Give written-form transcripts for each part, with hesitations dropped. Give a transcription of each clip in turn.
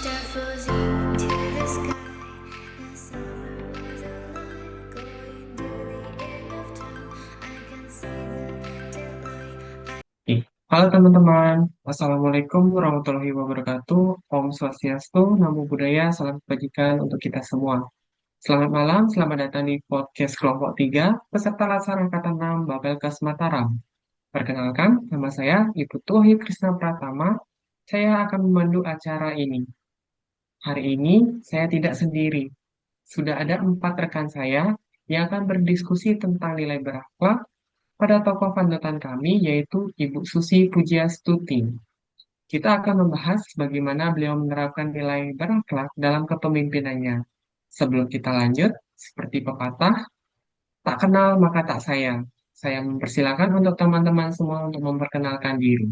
start floating to the sky. The summer was alive, going to the end of time. I can see the daylight. Halo teman-teman, Assalamualaikum warahmatullahi wabarakatuh. Om Swastiastu, Namo Buddhaya, salam kebajikan untuk kita semua. Selamat malam, selamat datang di podcast kelompok 3, peserta laksana angkatan 6 Babelkas Mataram. Perkenalkan, nama saya Ibu Tuhi Krisna Pratama. Saya akan memandu acara ini. Hari ini saya tidak sendiri. Sudah ada 4 rekan saya yang akan berdiskusi tentang nilai berakhlak pada tokoh panutan kami, yaitu Ibu Susi Pujiastuti. Kita akan membahas bagaimana beliau menerapkan nilai berakhlak dalam kepemimpinannya. Sebelum kita lanjut, seperti pepatah, tak kenal maka tak sayang. Saya mempersilakan untuk teman-teman semua untuk memperkenalkan diri.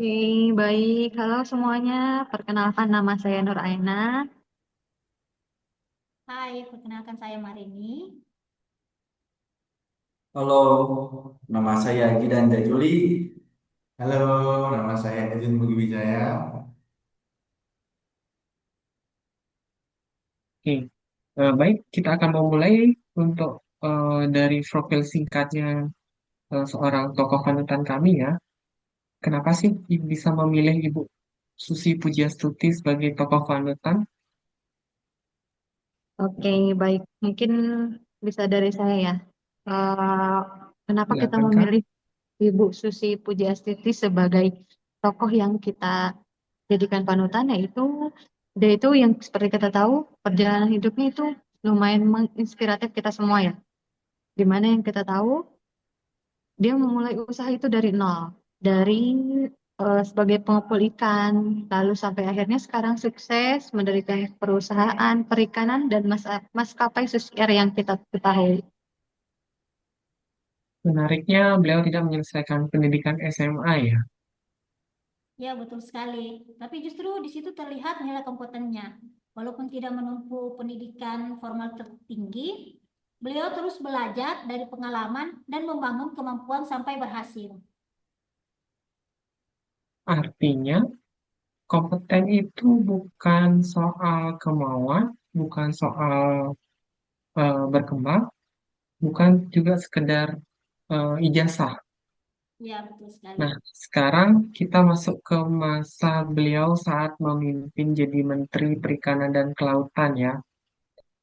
Oke, baik. Halo semuanya. Perkenalkan nama saya Nur Aina. Hai, perkenalkan saya Marini. Halo, nama saya Gidan Jajuli. Halo, nama saya Edwin Mugi Wijaya. Oke, baik, kita akan memulai untuk dari profil singkatnya seorang tokoh panutan kami ya. Kenapa sih bisa memilih Ibu Susi Pujiastuti sebagai tokoh panutan? Oke, baik. Mungkin bisa dari saya ya. Eh, Kenapa kita Silakan Kak. memilih Ibu Susi Pujiastuti sebagai tokoh yang kita jadikan panutan, yaitu dia itu yang seperti kita tahu perjalanan hidupnya itu lumayan menginspiratif kita semua ya. Dimana yang kita tahu dia memulai usaha itu dari nol, dari sebagai pengepul ikan, lalu sampai akhirnya sekarang sukses mendirikan perusahaan perikanan dan maskapai Susi Air yang kita ketahui. Menariknya, beliau tidak menyelesaikan pendidikan SMA ya. Ya, betul sekali. Tapi justru di situ terlihat nilai kompetennya. Walaupun tidak menempuh pendidikan formal tertinggi, beliau terus belajar dari pengalaman dan membangun kemampuan sampai berhasil. Artinya, kompeten itu bukan soal kemauan, bukan soal berkembang, bukan juga sekedar ijazah. Ya, betul sekali. Nah, sekarang kita masuk ke masa beliau saat memimpin jadi Menteri Perikanan dan Kelautan ya.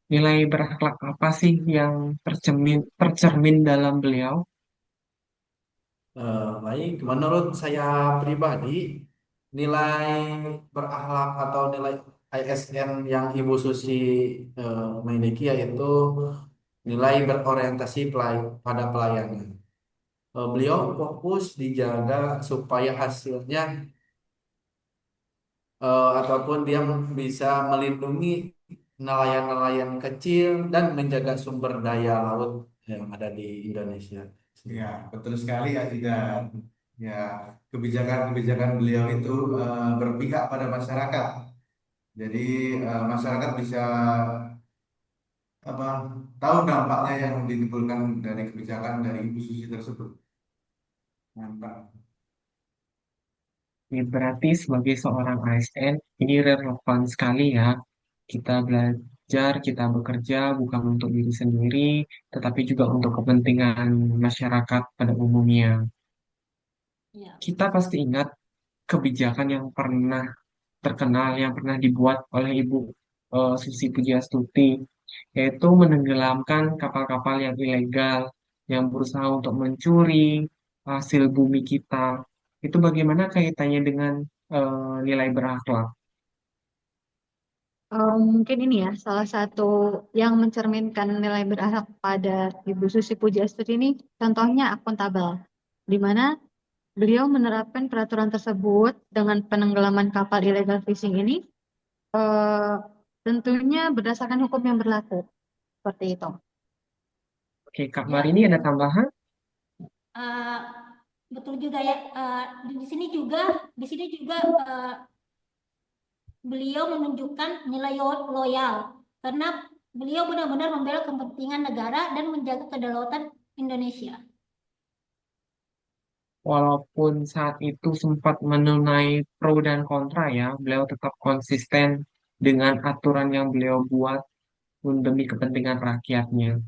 Nilai berakhlak apa sih yang tercermin dalam beliau? Baik, menurut saya pribadi, nilai berakhlak atau nilai ISN yang Ibu Susi miliki yaitu nilai berorientasi pada pelayanan. Beliau fokus dijaga supaya hasilnya ataupun dia bisa melindungi nelayan-nelayan kecil dan menjaga sumber daya laut yang ada di Indonesia. Ya, betul sekali ya tidak. Ya, kebijakan-kebijakan beliau itu berpihak pada masyarakat. Jadi masyarakat bisa apa tahu dampaknya yang ditimbulkan dari kebijakan dari Ibu Susi tersebut. Mantap. Ini berarti sebagai seorang ASN, ini relevan sekali ya. Kita belajar, kita bekerja bukan untuk diri sendiri, tetapi juga untuk kepentingan masyarakat pada umumnya. Ya, Kita pasti ingat kebijakan yang pernah terkenal, yang pernah dibuat oleh Ibu Susi Pujiastuti, yaitu menenggelamkan kapal-kapal yang ilegal, yang berusaha untuk mencuri hasil bumi kita. Itu bagaimana kaitannya dengan nilai berakhlak? Mungkin ini ya salah satu yang mencerminkan nilai berakhlak pada Ibu Susi Pujiastuti ini contohnya akuntabel, di mana beliau menerapkan peraturan tersebut dengan penenggelaman kapal illegal fishing ini eh, tentunya berdasarkan hukum yang berlaku seperti itu. Oke, Kak ya, Marini ada tambahan? eh, betul juga ya. Di sini juga beliau menunjukkan nilai loyal karena beliau benar-benar membela kepentingan negara dan menjaga kedaulatan Indonesia. walaupun saat itu sempat menuai pro dan kontra ya, beliau tetap konsisten dengan aturan yang beliau buat demi kepentingan rakyatnya.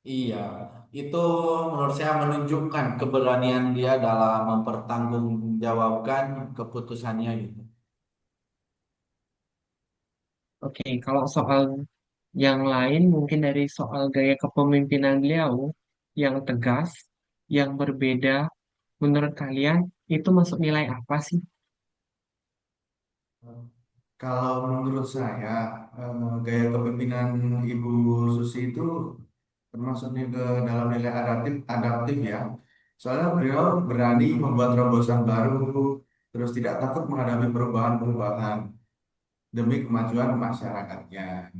Iya, itu menurut saya menunjukkan keberanian dia dalam mempertanggungjawabkan keputusannya gitu. Oke, kalau soal yang lain mungkin dari soal gaya kepemimpinan beliau yang tegas, yang berbeda, menurut kalian itu masuk nilai apa sih? Kalau menurut saya, gaya kepemimpinan Ibu Susi itu termasuknya ke dalam nilai adaptif, adaptif ya. Soalnya beliau berani membuat terobosan baru, terus tidak takut menghadapi perubahan-perubahan demi kemajuan masyarakatnya.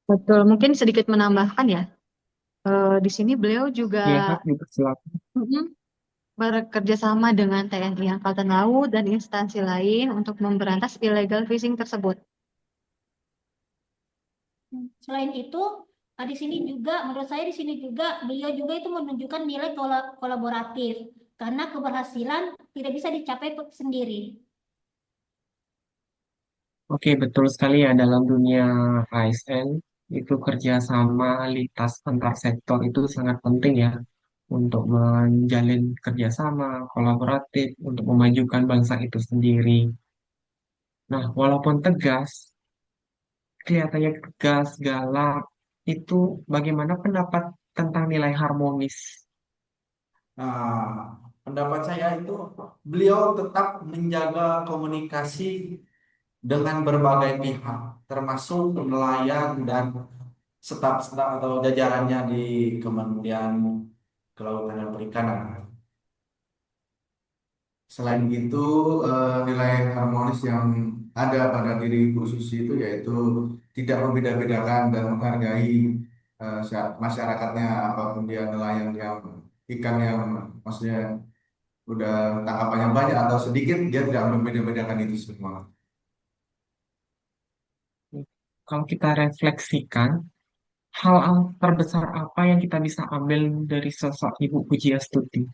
Betul, mungkin sedikit menambahkan ya. Di sini beliau juga Ya, Kak, juga silakan. mm, bekerja sama dengan TNI Angkatan Laut dan instansi lain untuk memberantas illegal fishing tersebut. Selain itu, di sini juga, menurut saya di sini juga beliau juga itu menunjukkan nilai kolaboratif karena keberhasilan tidak bisa dicapai sendiri. Oke, betul sekali ya dalam dunia ASN itu kerjasama lintas antar sektor itu sangat penting ya untuk menjalin kerjasama kolaboratif untuk memajukan bangsa itu sendiri. Nah, walaupun tegas, kelihatannya tegas, galak, itu bagaimana pendapat tentang nilai harmonis? Nah, pendapat saya itu beliau tetap menjaga komunikasi dengan berbagai pihak, termasuk nelayan dan staf-staf atau jajarannya di Kementerian Kelautan dan Perikanan. Selain itu, nilai harmonis yang ada pada diri Bu Susi itu yaitu tidak membeda-bedakan dan menghargai masyarakatnya, apapun dia nelayan yang ikan yang maksudnya udah tangkapannya banyak atau sedikit, dia tidak membeda-bedakan itu semua. Kalau kita refleksikan, hal terbesar apa yang kita bisa ambil dari sosok Ibu Pujiastuti?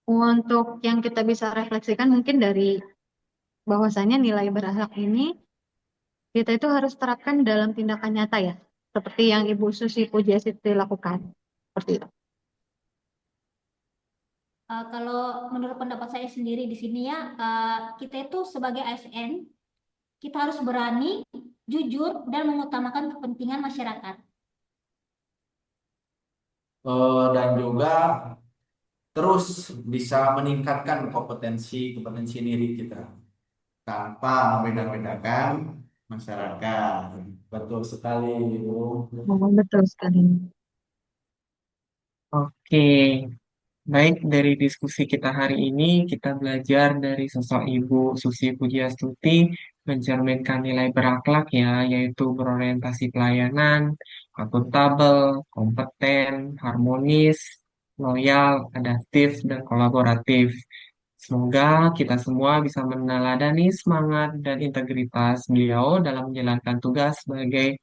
Untuk yang kita bisa refleksikan mungkin dari bahwasannya nilai berakhlak ini kita itu harus terapkan dalam tindakan nyata ya, seperti yang Ibu Susi Pujiastuti lakukan. Seperti itu. Kalau menurut pendapat saya sendiri di sini ya, kita itu sebagai ASN, kita harus berani, jujur, dan mengutamakan kepentingan masyarakat. Dan juga terus bisa meningkatkan kompetensi diri kita. Tanpa membeda-bedakan masyarakat. Betul sekali, Ibu. Oh, betul sekali. Oke, baik, dari diskusi kita hari ini, kita belajar dari sosok Ibu Susi Pujiastuti mencerminkan nilai berakhlak ya, yaitu berorientasi pelayanan, akuntabel, kompeten, harmonis, loyal, adaptif, dan kolaboratif. Semoga kita semua bisa meneladani semangat dan integritas beliau dalam menjalankan tugas sebagai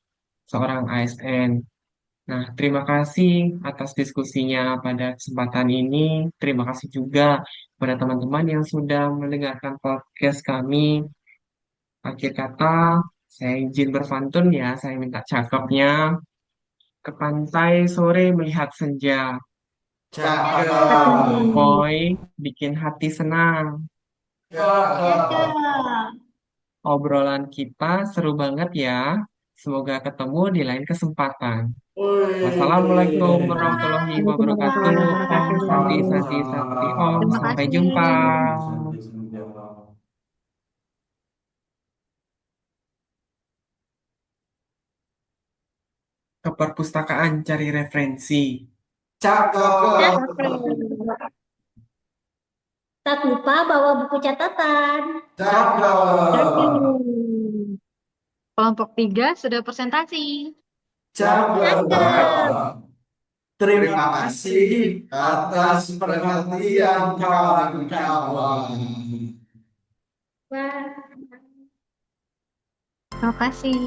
seorang ASN. Nah, terima kasih atas diskusinya pada kesempatan ini. Terima kasih juga pada teman-teman yang sudah mendengarkan podcast kami. Akhir kata, saya izin berpantun ya, saya minta cakepnya. Ke pantai sore melihat senja. Cakep. Boy, bikin hati senang. Cakep. Cakep. Obrolan kita seru banget ya. Semoga ketemu di lain kesempatan. Wassalamualaikum Wih. warahmatullahi wabarakatuh. Waalaikumsalam Om Santi warahmatullahi Santi wabarakatuh. Santi Om. Terima Sampai kasih. jumpa. Ke perpustakaan cari referensi. Cakep. Cakep. Tak lupa bawa buku catatan. Cakep. Cakep. Kelompok 3 sudah presentasi. Cakep. Cakep. Terima kasih atas perhatian kawan-kawan. Wah. Terima kasih.